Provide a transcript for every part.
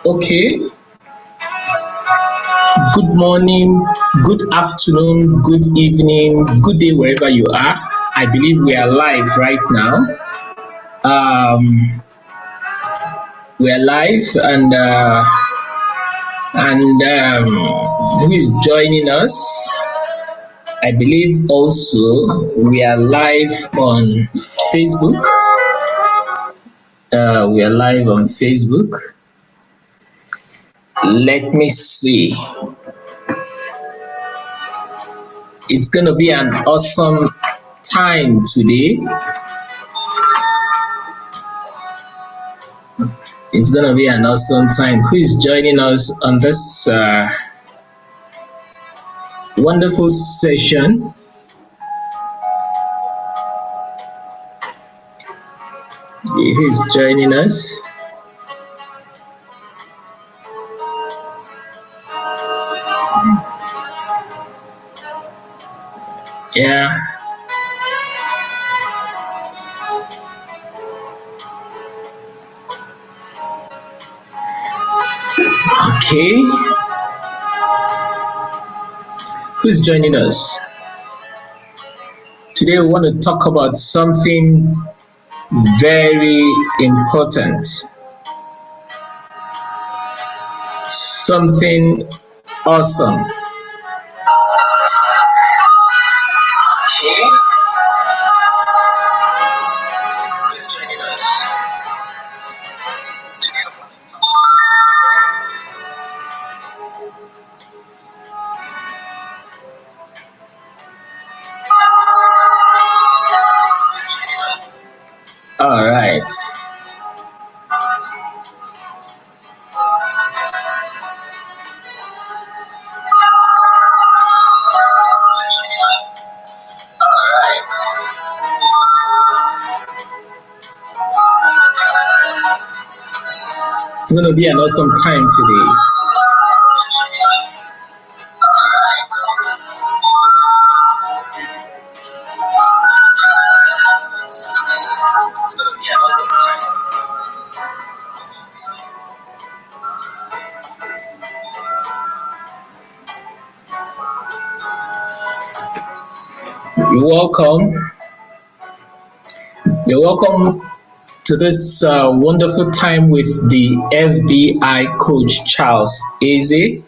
Okay, good morning, good afternoon, good evening, good day wherever you are. I believe we are live right now. Um, we are live, and who is joining us? I believe also we are live on Facebook. We are live on Facebook. Let me see. It's gonna be an awesome time today. It's gonna be an awesome time. Who is joining us on this wonderful session? Who is joining us? Yeah. Okay. Who's joining us? Today we want to talk about something very important. Something awesome. Okay. Who's joining us? All right. All right. It's going to be an awesome time today. You're welcome. You're welcome to this wonderful time with the FBI coach Charles Eze.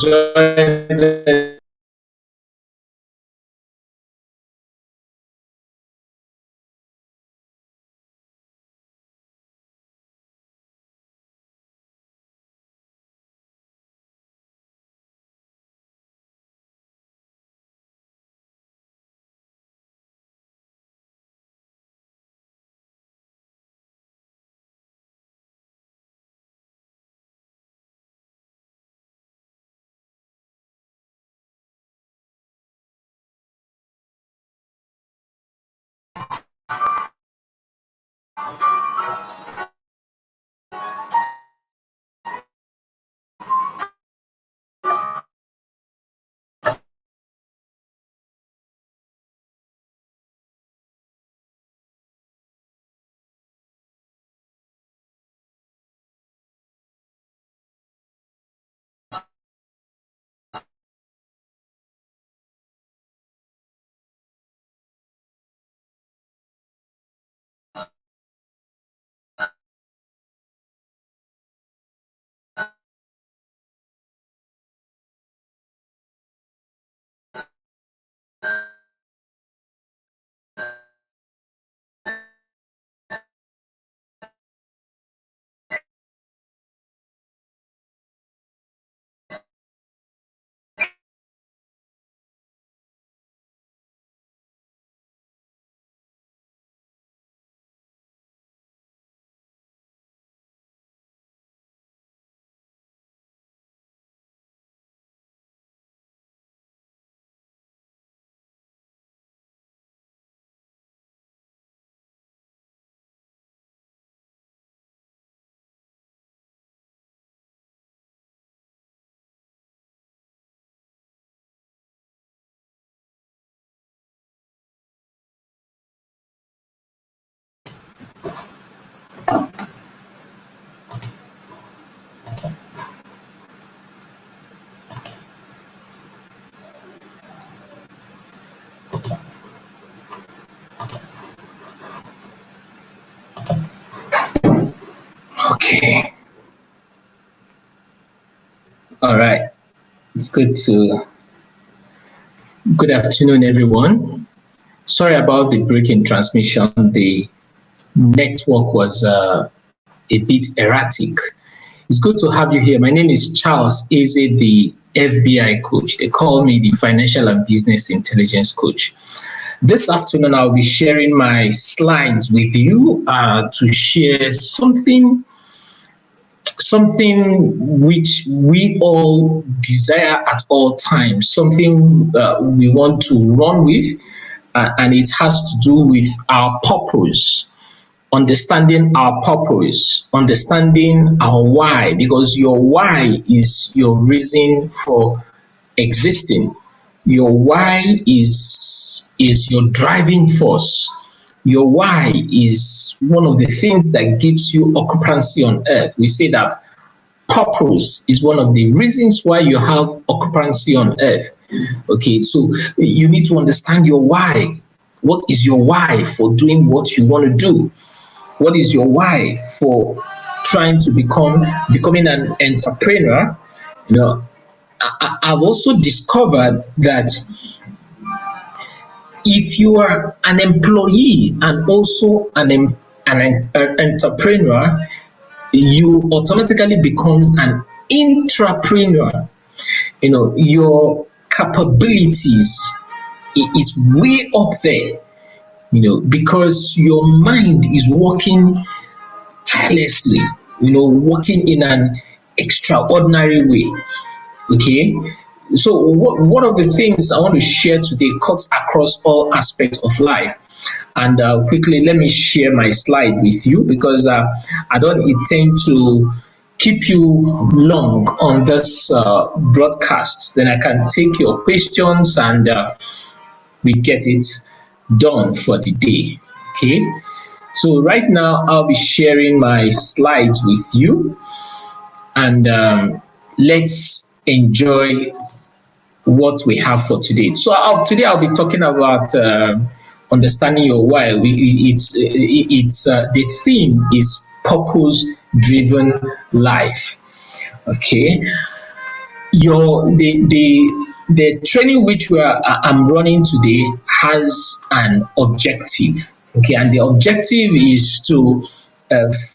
Join It's good afternoon, everyone. Sorry about the break in transmission. The network was a bit erratic. It's good to have you here. My name is Charles Eze, the FBI coach. They call me the Financial and Business Intelligence Coach. This afternoon, I'll be sharing my slides with you to share something which we all desire at all times, something we want to run with, and it has to do with our purpose, understanding our purpose, understanding our why, because your why is your reason for existing. Your why is your driving force. Your why is one of the things that gives you occupancy on earth. We say that purpose is one of the reasons why you have occupancy on earth. Okay, so you need to understand your why. What is your why for doing what you want to do? What is your why for trying to becoming an entrepreneur? You know, I've also discovered that if you are an employee and also an entrepreneur, you automatically becomes an intrapreneur. Your capabilities is way up there, because your mind is working tirelessly, working in an extraordinary way. Okay. So one of the things I want to share today cuts across all aspects of life. And quickly, let me share my slide with you because I don't intend to keep you long on this broadcast. Then I can take your questions and we get it done for the day. Okay. So right now, I'll be sharing my slides with you, and let's enjoy what we have for today. So today I'll be talking about understanding your why. It's the theme is purpose driven life. Okay, the training which I'm running today has an objective. Okay, and the objective is to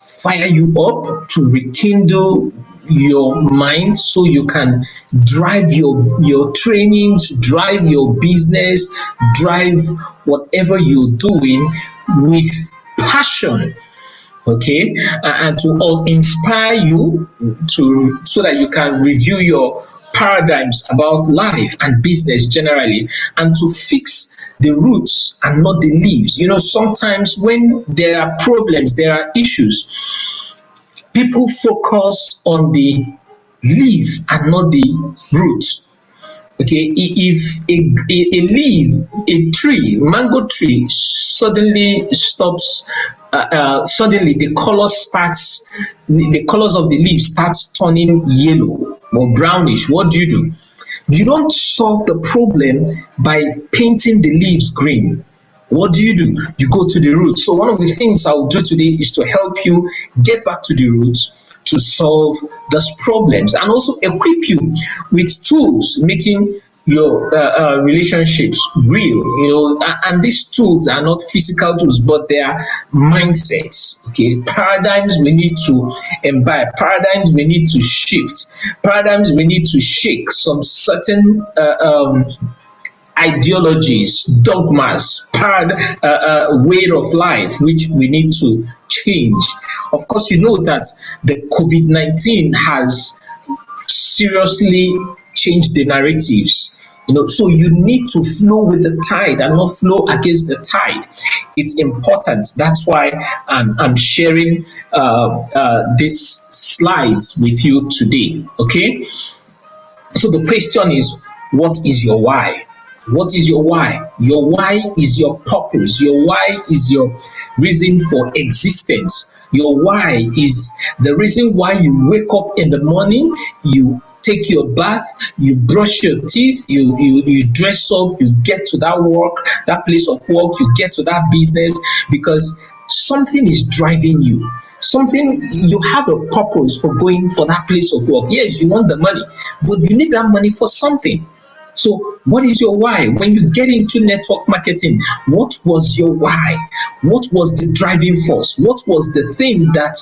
fire you up, to rekindle your mind so you can drive your trainings, drive your business, drive whatever you're doing with passion. Okay, and to all inspire you to so that you can review your paradigms about life and business generally, and to fix the roots and not the leaves. Sometimes when there are problems, there are issues, people focus on the leaf and not the roots. Okay, if a leaf, a tree, mango tree suddenly stops, suddenly the colors of the leaf starts turning yellow or brownish. What do? You don't solve the problem by painting the leaves green. What do? You go to the roots. So one of the things I'll do today is to help you get back to the roots to solve those problems and also equip you with tools making your relationships real. And these tools are not physical tools, but they are mindsets. Okay, paradigms we need to imbibe, paradigms we need to shift, paradigms we need to shake, some certain ideologies, dogmas, way of life which we need to change. Of course, you know that the COVID-19 has seriously changed the narratives. So you need to flow with the tide and not flow against the tide. It's important. That's why I'm sharing these slides with you today. Okay. So the question is, what is your why? What is your why? Your why is your purpose. Your why is your reason for existence. Your why is the reason why you wake up in the morning, you take your bath, you brush your teeth, you dress up, you get to that work, that place of work, you get to that business because something is driving you. Something, you have a purpose for going for that place of work. Yes, you want the money, but you need that money for something. So, what is your why? When you get into network marketing, what was your why? What was the driving force? What was the thing that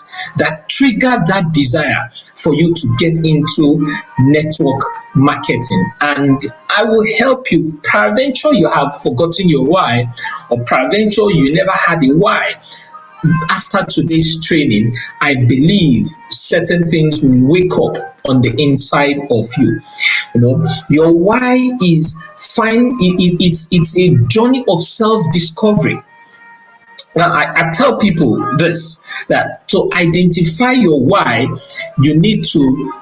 triggered that desire for you to get into network marketing? And I will help you. Peradventure you have forgotten your why, or peradventure you never had a why. After today's training, I believe certain things will wake up on the inside of you. You know, your why is fine. It's a journey of self-discovery. Now, I tell people this, that to identify your why, you need to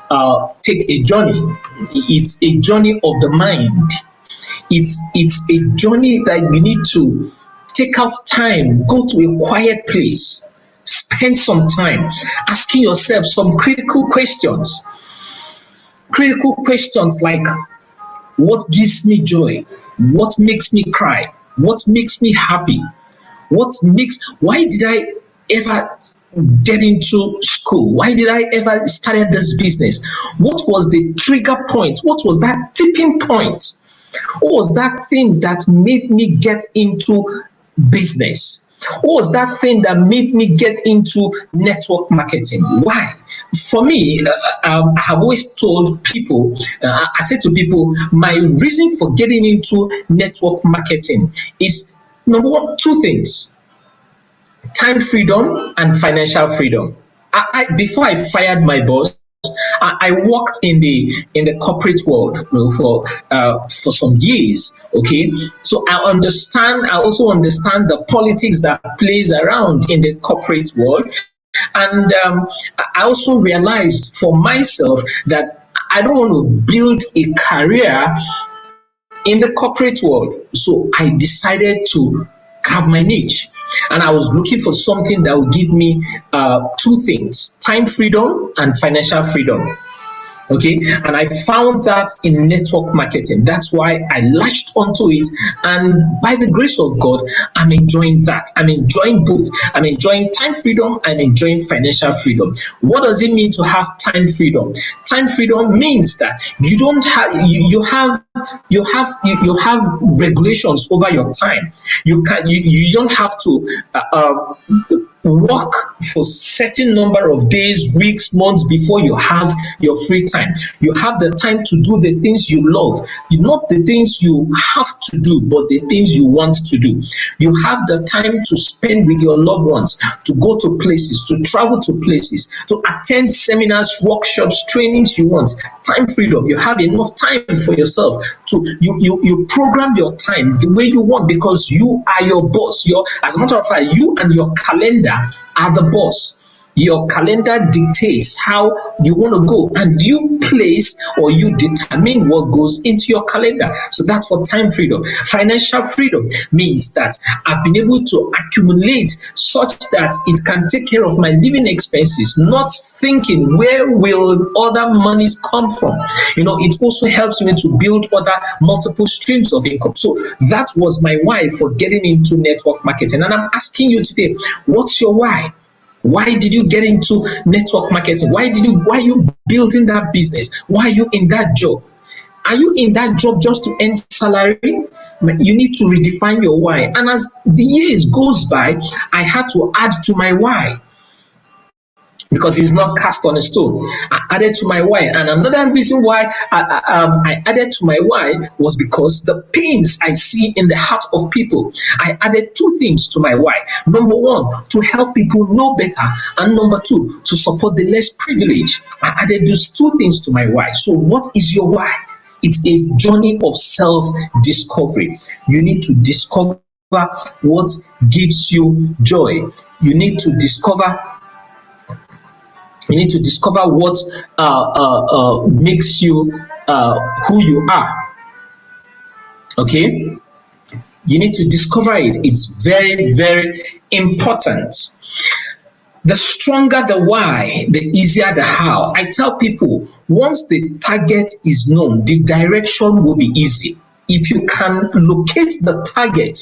take a journey. It's a journey of the mind. It's a journey that you need to take out time, go to a quiet place, spend some time asking yourself some critical questions like, what gives me joy, what makes me cry, what makes me happy, why did I ever get into school? Why did I ever started this business? What was the trigger point? What was that tipping point? What was that thing that made me get into business? What was that thing that made me get into network marketing? Why? For me, I have always told people, I said to people, my reason for getting into network marketing is number one, two things: time freedom and financial freedom. Before I fired my boss, I worked in the corporate world, you know, for some years. Okay, so I understand. I also understand the politics that plays around in the corporate world, and I also realized for myself that I don't want to build a career in the corporate world. So I decided to carve my niche. And I was looking for something that would give me two things: time freedom and financial freedom. Okay, and I found that in network marketing. That's why I latched onto it, and by the grace of God, I'm enjoying that. I'm enjoying both. I'm enjoying time freedom. I'm enjoying financial freedom. What does it mean to have time freedom? Time freedom means that you don't have you have regulations over your time. You don't have to work for certain number of days, weeks, months before you have your free time. You have the time to do the things you love, not the things you have to do, but the things you want to do. You have the time to spend with your loved ones, to go to places, to travel to places, to attend seminars, workshops, trainings you want. Time freedom. You have enough time for yourself to you program your time the way you want, because you are your boss. As a matter of fact, you and your calendar are the boss. Your calendar dictates how you want to go, and you place or you determine what goes into your calendar. So that's for time freedom. Financial freedom means that I've been able to accumulate such that it can take care of my living expenses, not thinking where will other monies come from. It also helps me to build other multiple streams of income. So that was my why for getting into network marketing. And I'm asking you today, what's your why? Why did you get into network marketing? Why are you building that business? Why are you in that job? Are you in that job just to earn salary? You need to redefine your why. And as the years goes by, I had to add to my why, because it's not cast on a stone. I added to my why. And another reason why I added to my why was because the pains I see in the heart of people. I added two things to my why. Number one, to help people know better. And number two, to support the less privileged. I added those two things to my why. So what is your why? It's a journey of self-discovery. You need to discover what gives you joy. You need to discover what makes you who you are. Okay? You need to discover it. It's very, very important. The stronger the why, the easier the how. I tell people, once the target is known, the direction will be easy. If you can locate the target,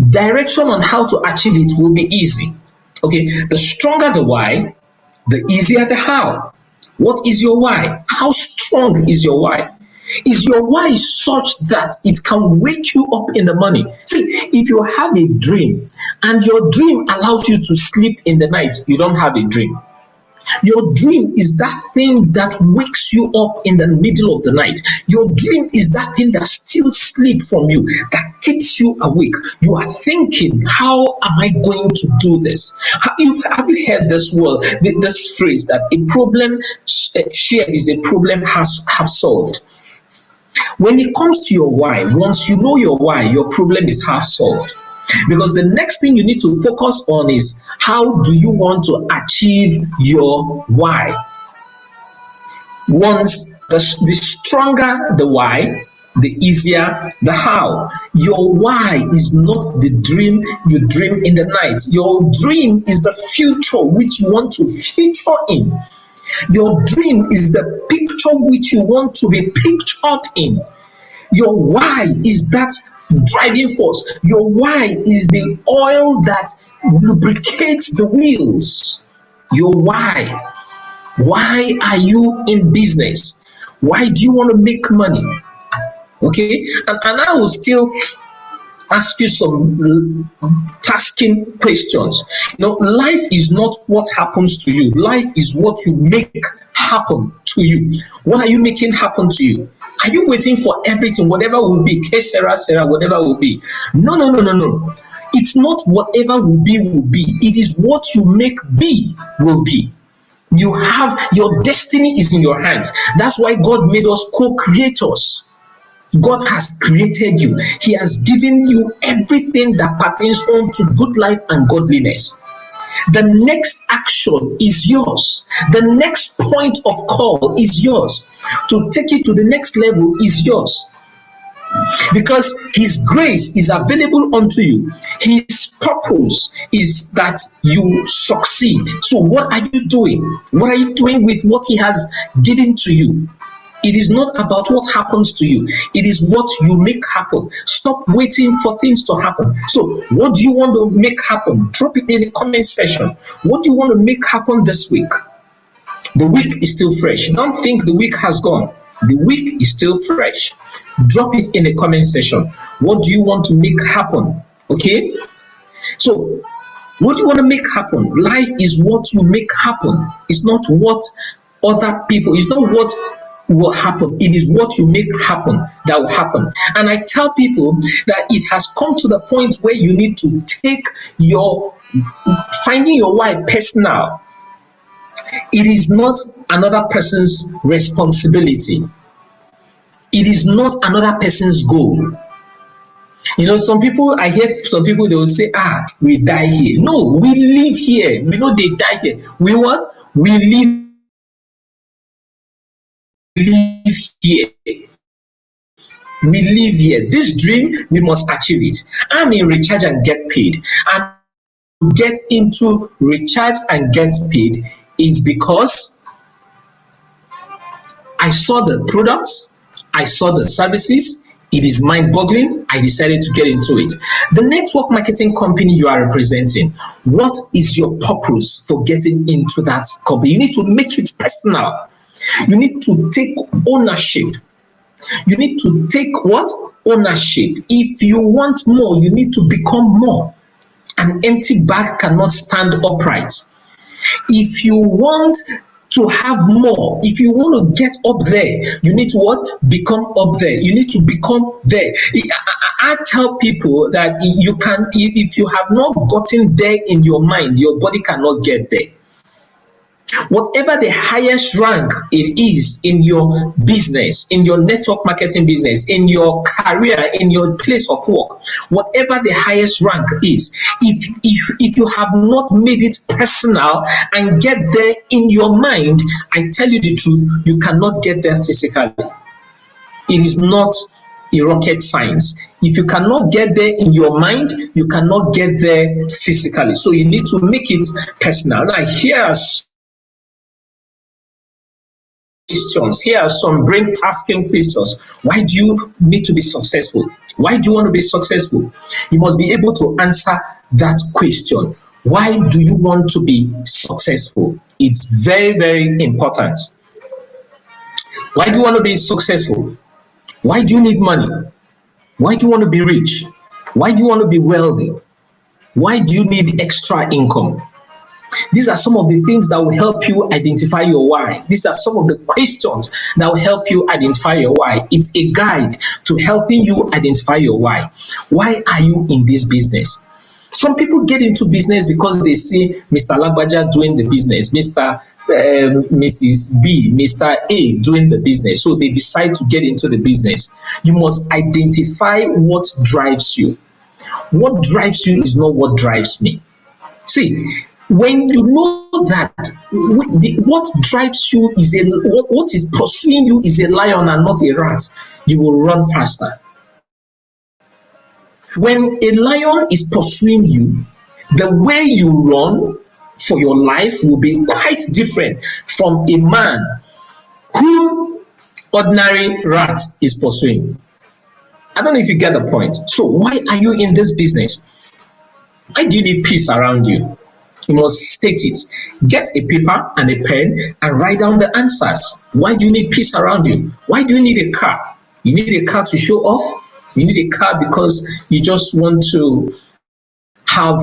direction on how to achieve it will be easy. Okay, the stronger the why, the easier the how. What is your why? How strong is your why? Is your why such that it can wake you up in the morning? See, if you have a dream and your dream allows you to sleep in the night, you don't have a dream. Your dream is that thing that wakes you up in the middle of the night. Your dream is that thing that steals sleep from you, that keeps you awake. You are thinking, how am I going to do this? Have you heard this word, this phrase that a problem shared is a problem has have solved? When it comes to your why, once you know your why, your problem is half solved. Because the next thing you need to focus on is how do you want to achieve your why? Once the stronger the why, the easier the how. Your why is not the dream you dream in the night. Your dream is the future which you want to feature in. Your dream is the picture which you want to be pictured in. Your why is that driving force. Your why is the oil that lubricates the wheels. Your why. Why are you in business? Why do you want to make money? Okay, and I will still ask you some tasking questions. Life is not what happens to you. Life is what you make happen to you. What are you making happen to you? Are you waiting for everything, whatever will be, Sarah, whatever will be? No, no, no, no, no. It's not whatever will be will be. It is what you make be will be. You have your destiny is in your hands. That's why God made us co-creators. God has created you. He has given you everything that pertains unto good life and godliness. The next action is yours. The next point of call is yours. To take it to the next level is yours. Because His grace is available unto you. His purpose is that you succeed. So, what are you doing? What are you doing with what He has given to you? It is not about what happens to you. It is what you make happen. Stop waiting for things to happen. So, what do you want to make happen? Drop it in the comment section. What do you want to make happen this week? The week is still fresh. Don't think the week has gone. The week is still fresh. Drop it in the comment section. What do you want to make happen? Okay? So, what do you want to make happen? Life is what you make happen. It's not what other people, it's not what will happen. It is what you make happen that will happen. And I tell people that it has come to the point where you need to take your finding your why personal. It is not another person's responsibility. It is not another person's goal. Some people, I hear some people, they will say, we die here. No, we live here. We know they die here. We what? We live here. We live here. This dream, we must achieve it. I'm in recharge and get paid. And to get into recharge and get paid is because I saw the products, I saw the services. It is mind-boggling. I decided to get into it. The network marketing company you are representing, what is your purpose for getting into that company? You need to make it personal. You need to take ownership. You need to take what? Ownership. If you want more, you need to become more. An empty bag cannot stand upright. If you want to have more, if you want to get up there, you need to what? Become up there. You need to become there. I tell people that you can, if you have not gotten there in your mind, your body cannot get there. Whatever the highest rank it is in your business, in your network marketing business, in your career, in your place of work, whatever the highest rank is, if you have not made it personal and get there in your mind, I tell you the truth, you cannot get there physically. It is not a rocket science. If you cannot get there in your mind, you cannot get there physically. So you need to make it personal. Now, here's questions. Here are some brain tasking questions. Why do you need to be successful? Why do you want to be successful? You must be able to answer that question. Why do you want to be successful? It's very, very important. Why do you want to be successful? Why do you need money? Why do you want to be rich? Why do you want to be wealthy? Why do you need extra income? These are some of the things that will help you identify your why. These are some of the questions that will help you identify your why. It's a guide to helping you identify your why. Why are you in this business? Some people get into business because they see Mr. Lagbaja doing the business, Mrs. B, Mr. A doing the business. So they decide to get into the business. You must identify what drives you. What drives you is not what drives me. See, when you know that what drives you is what is pursuing you is a lion and not a rat, you will run faster. When a lion is pursuing you, the way you run for your life will be quite different from a man whom ordinary rat is pursuing. I don't know if you get the point. So why are you in this business? Why do you need peace around you? You must state it. Get a paper and a pen and write down the answers. Why do you need peace around you? Why do you need a car? You need a car to show off? You need a car because you just want to have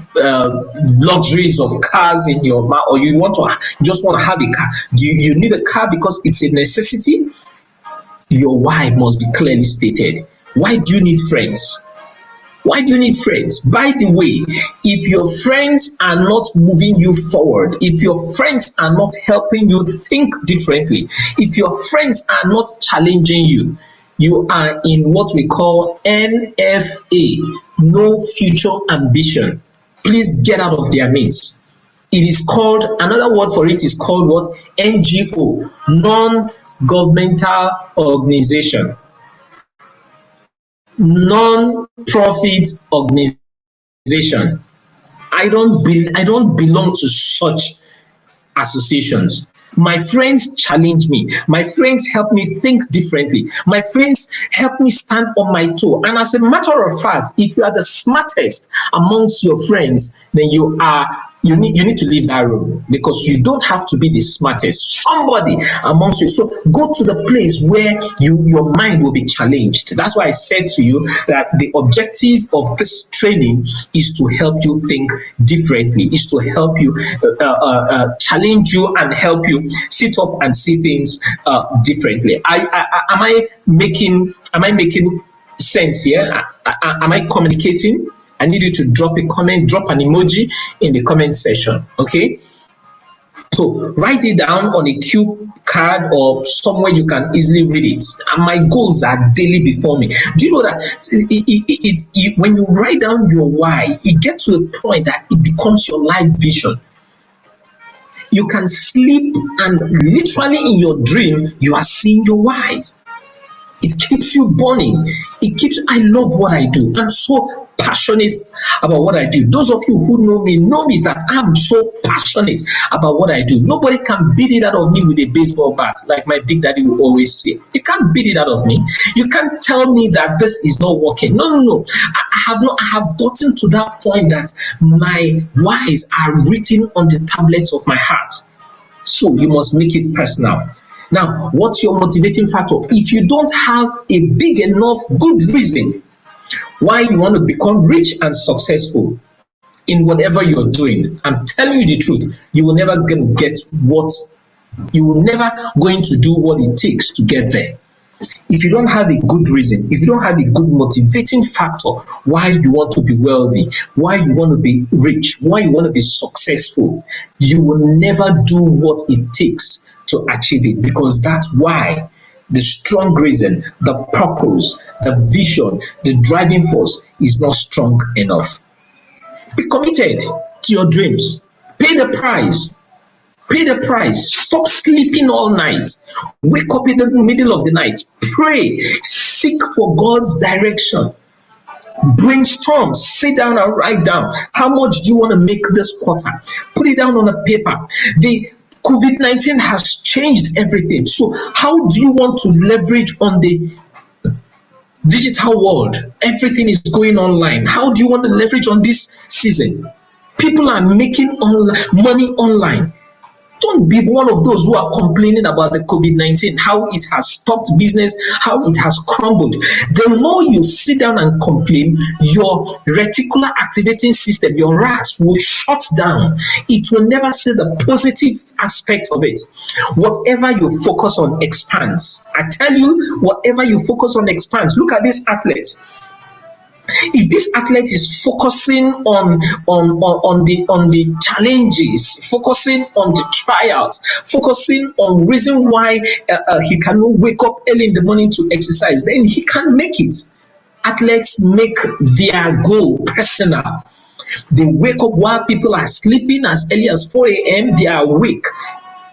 luxuries of cars in your mouth, or you just want to have a car. Do you need a car because it's a necessity? Your why must be clearly stated. Why do you need friends? Why do you need friends? By the way, if your friends are not moving you forward, if your friends are not helping you think differently, if your friends are not challenging you, you are in what we call NFA, no future ambition. Please get out of their midst. It is called, another word for it is called what? NGO, non-governmental organization, non-profit organization. I don't belong to such associations. My friends challenge me. My friends help me think differently. My friends help me stand on my toe. And as a matter of fact, if you are the smartest amongst your friends, then you need to leave that room, because you don't have to be the smartest. Somebody amongst you. So go to the place where your mind will be challenged. That's why I said to you that the objective of this training is to help you think differently, is to help you challenge you and help you sit up and see things differently. Am I making sense here? Am I communicating? I need you to drop a comment, drop an emoji in the comment section. Okay. So write it down on a cue card or somewhere you can easily read it. And my goals are daily before me. Do you know that when you write down your why, it gets to a point that it becomes your life vision. You can sleep and literally in your dream, you are seeing your whys. It keeps you burning. I love what I do. I'm so passionate about what I do. Those of you who know me that I'm so passionate about what I do. Nobody can beat it out of me with a baseball bat, like my big daddy will always say. You can't beat it out of me. You can't tell me that this is not working. No. I have gotten to that point that my whys are written on the tablets of my heart. So you must make it personal. Now, what's your motivating factor? If you don't have a big enough good reason why you want to become rich and successful in whatever you're doing, I'm telling you the truth, you will never going to do what it takes to get there. If you don't have a good reason, if you don't have a good motivating factor why you want to be wealthy, why you want to be rich, why you want to be successful, you will never do what it takes to achieve it, because that's why the strong reason, the purpose, the vision, the driving force is not strong enough. Be committed to your dreams. Pay the price. Pay the price. Stop sleeping all night. Wake up in the middle of the night. Pray. Seek for God's direction. Brainstorm. Sit down and write down. How much do you want to make this quarter? Put it down on a paper. The COVID-19 has changed everything. So how do you want to leverage on the digital world? Everything is going online. How do you want to leverage on this season? People are making money online. Don't be one of those who are complaining about the COVID-19, how it has stopped business, how it has crumbled. The more you sit down and complain, your reticular activating system, your RAS, will shut down. It will never see the positive aspect of it. Whatever you focus on expands. I tell you, whatever you focus on expands. Look at this athlete. If this athlete is focusing on the challenges, focusing on the trials, focusing on reason why he cannot wake up early in the morning to exercise, then he can make it. Athletes make their goal personal. They wake up while people are sleeping as early as 4 a.m. They are awake,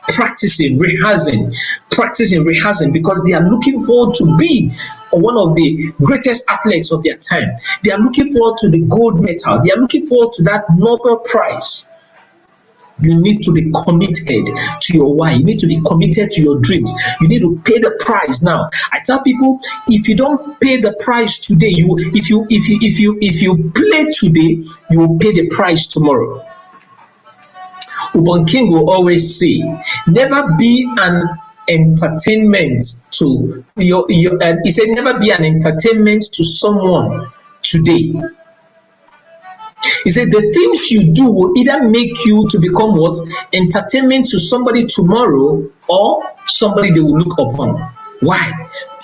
practicing, rehearsing because they are looking forward to be one of the greatest athletes of their time. They are looking forward to the gold medal. They are looking forward to that Nobel Prize. You need to be committed to your why. You need to be committed to your dreams. You need to pay the price now. I tell people, if you don't pay the price today, if you play today, you will pay the price tomorrow. Ubon King will always say, never be an entertainment to your he said, never be an entertainment to someone today. He said the things you do will either make you to become what? Entertainment to somebody tomorrow, or somebody they will look upon. Why?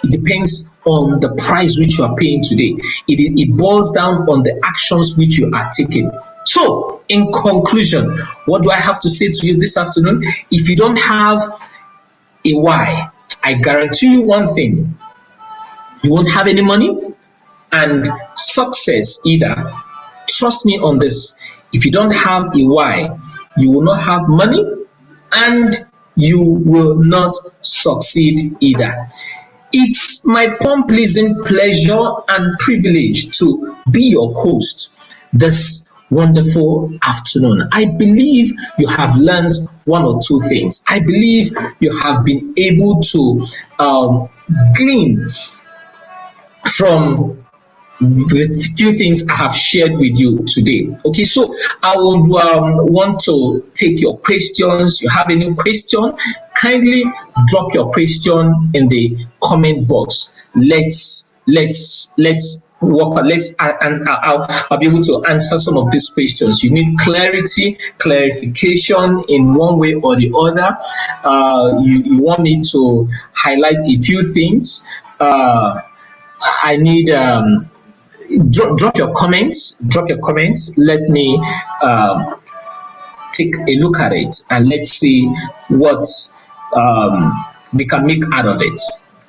It depends on the price which you are paying today. It boils down on the actions which you are taking. So, in conclusion, what do I have to say to you this afternoon? If you don't have a why, I guarantee you one thing: you won't have any money and success either. Trust me on this. If you don't have a why, you will not have money and you will not succeed either. It's my pleasing pleasure and privilege to be your host this wonderful afternoon. I believe you have learned one or two things. I believe you have been able to glean from the few things I have shared with you today. Okay, so I would want to take your questions. You have any question? Kindly drop your question in the comment box. Let's work on. And I'll be able to answer some of these questions. You need clarification in one way or the other. You want me to highlight a few things. I need drop your comments. Let me take a look at it and let's see what we can make out of it.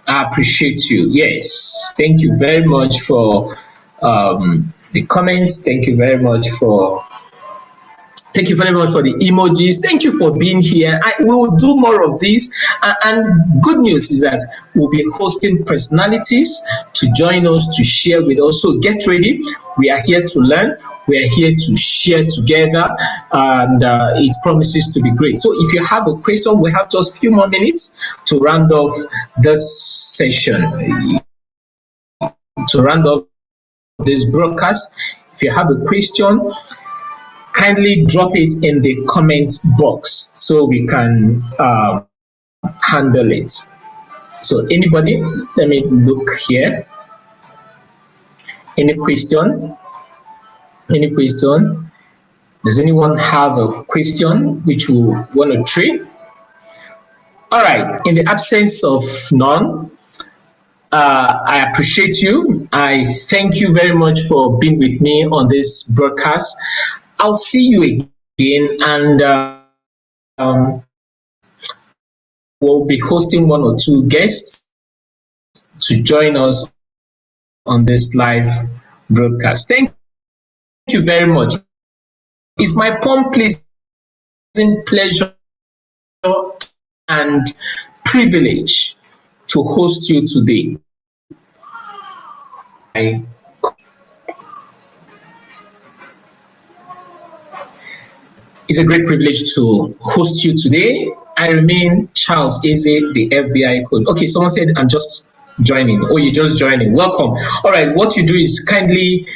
I appreciate you. Yes, thank you very much for the comments. Thank you very much for the emojis. Thank you for being here. We will do more of these. And good news is that we'll be hosting personalities to join us, to share with us. So get ready. We are here to learn. We are here to share together. And it promises to be great. So if you have a question, we have just a few more minutes to round off this session, to round off this broadcast. If you have a question, kindly drop it in the comment box so we can handle it. So anybody, let me look here. Any question? Does anyone have a question which we want to trade? All right, in the absence of none, I appreciate you. I thank you very much for being with me on this broadcast. I'll see you again, and we'll be hosting one or two guests to join us on this live broadcast. Thank you very much. It's my pleasing pleasure and privilege to host you today. It's a great privilege to host you today. I remain Charles Eze, the FBI code. Okay, someone said I'm just joining. Oh, you're just joining. Welcome. All right. What you do is kindly,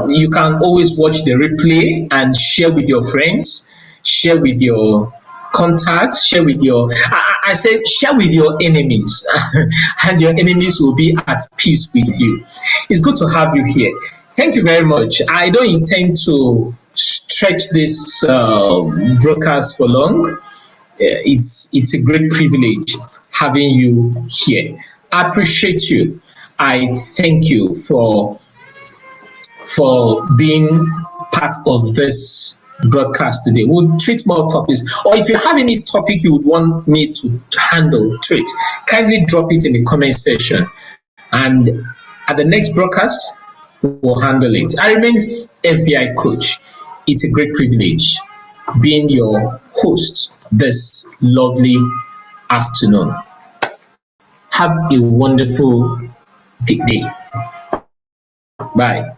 you can always watch the replay and share with your friends, share with your contacts, share with your, I said, share with your enemies, and your enemies will be at peace with you. It's good to have you here. Thank you very much. I don't intend to stretch this broadcast for long. It's a great privilege having you here. I appreciate you. I thank you for being part of this broadcast today. We'll treat more topics, or if you have any topic you would want me to handle, treat, kindly drop it in the comment section, and at the next broadcast, we'll handle it. I remain FBI coach. It's a great privilege being your host this lovely afternoon. Have a wonderful day. Bye.